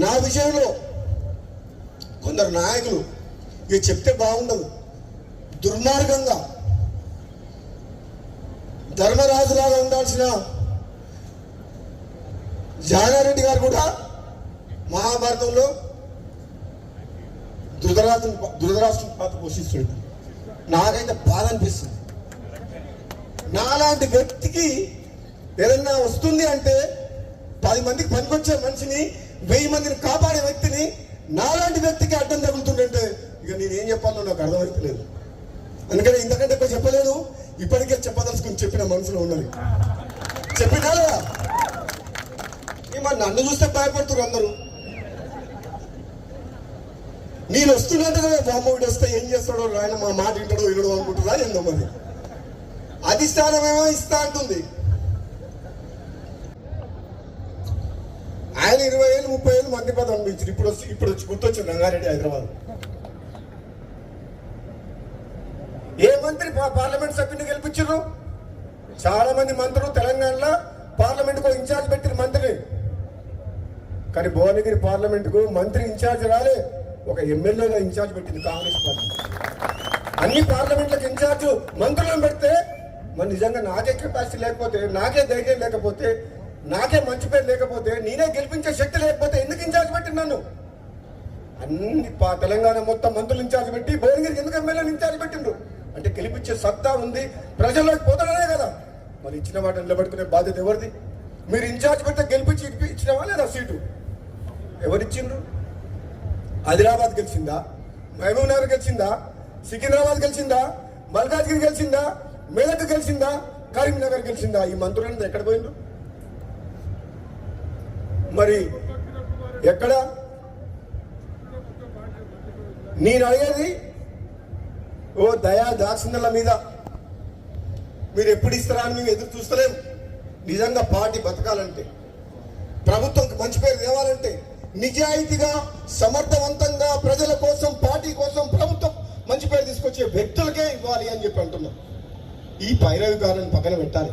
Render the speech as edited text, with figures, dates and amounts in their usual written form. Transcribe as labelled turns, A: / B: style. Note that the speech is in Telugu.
A: నా విషయంలో కొందరు నాయకులు ఇవి చెప్తే బాగుండదు, దుర్మార్గంగా ధర్మరాజులాగా ఉండాల్సిన జానారెడ్డి గారు కూడా మహాభారతంలో ధృతరాష్ట్రం పాత్ర పోషిస్తాడు. నాకైతే బాధ అనిపిస్తుంది. నాలాంటి వ్యక్తికి ఏదన్నా వస్తుంది అంటే 10 మందికి పనికొచ్చే మనిషిని 1000 మందిని కాపాడే వ్యక్తిని నాలాంటి వ్యక్తికి అడ్డం తగులుతుందంటే ఇక నేనేం చెప్పాలో నాకు అర్థమైతలేదు. అందుకని ఇంతకంటే ఎక్కువ చెప్పలేదు. ఇప్పటికే చెప్పదలుచుకుని చెప్పిన మనసులో ఉన్నది చెప్పినా మరి నన్ను చూస్తే భయపడుతున్నారు అందరూ. నేను వస్తున్నట్టుగా బామ్మోడు వస్తే ఏం చేస్తాడో ఆయన మా మాట వింటాడో వినడో అనుకుంటున్నా ఏందో మరి. అధిష్టానమేమో ఇస్తా అంటుంది. ఆయన 20,000 30,000 మంత్రి పదవి అనిపించారు. ఇప్పుడు వచ్చి గుర్తొచ్చింది రంగారెడ్డి హైదరాబాద్. ఏ మంత్రి పార్లమెంట్ సభ్యుని గెలిపించారు? చాలా మంది మంత్రులు తెలంగాణలో పార్లమెంట్ కు ఇన్ఛార్జ్ పెట్టిన మంత్రిని. కానీ భువనగిరి పార్లమెంట్ కు మంత్రి ఇన్ఛార్జ్ రాలే, ఒక ఎమ్మెల్యేగా ఇన్ఛార్జ్ పెట్టింది కాంగ్రెస్ పార్టీ. అన్ని పార్లమెంట్లకు ఇన్ఛార్జ్ మంత్రులను పెడితే మరి నిజంగా నాకే కెపాసిటీ లేకపోతే, నాకే ధైర్యం లేకపోతే, నాకే మంచి పేరు లేకపోతే, నేనే గెలిపించే శక్తి లేకపోతే ఎందుకు ఇన్ఛార్జ్ పెట్టింది నన్ను? అన్ని తెలంగాణ మొత్తం మంత్రులు ఇన్ఛార్జ్ పెట్టి భువనగిరికి ఎందుకు ఎమ్మెల్యేలు ఇన్ఛార్జ్ పెట్టిండ్రు? అంటే గెలిపించే సత్తా ఉంది, ప్రజల్లోకి పోతాడనే కదా. మరి ఇచ్చిన వాటిని నిలబెట్టుకునే బాధ్యత ఎవరిది? మీరు ఇన్ఛార్జ్ పెడితే గెలిపించి ఇచ్చినవా లేదా సీటు? ఎవరిచ్చిండ్రు? ఆదిలాబాద్ గెలిచిందా? మహబూబ్ నగర్ గెలిచిందా? సికింద్రాబాద్ గెలిచిందా? మల్కాజ్గిరి గెలిచిందా? మేదక్ గెలిచిందా? కరీంనగర్ గెలిచిందా? ఈ మంత్రులంతా ఎక్కడ పోయిండ్రు? మరి ఎక్కడ? నేను అడిగేది ఓ దయా దాక్షిణ్యాల మీద మీరు ఎప్పుడు ఇస్తారా అని మేము ఎదురు చూస్తలేం. నిజంగా పార్టీ బతకాలంటే, ప్రభుత్వం మంచి పేరు తేవాలంటే, నిజాయితీగా సమర్థవంతంగా ప్రజల కోసం, పార్టీ కోసం, ప్రభుత్వం మంచి పేరు తీసుకొచ్చే వ్యక్తులకే ఇవ్వాలి అని చెప్పి అంటున్నాం. ఈ పైరవికారాన్ని పక్కన పెట్టాలి.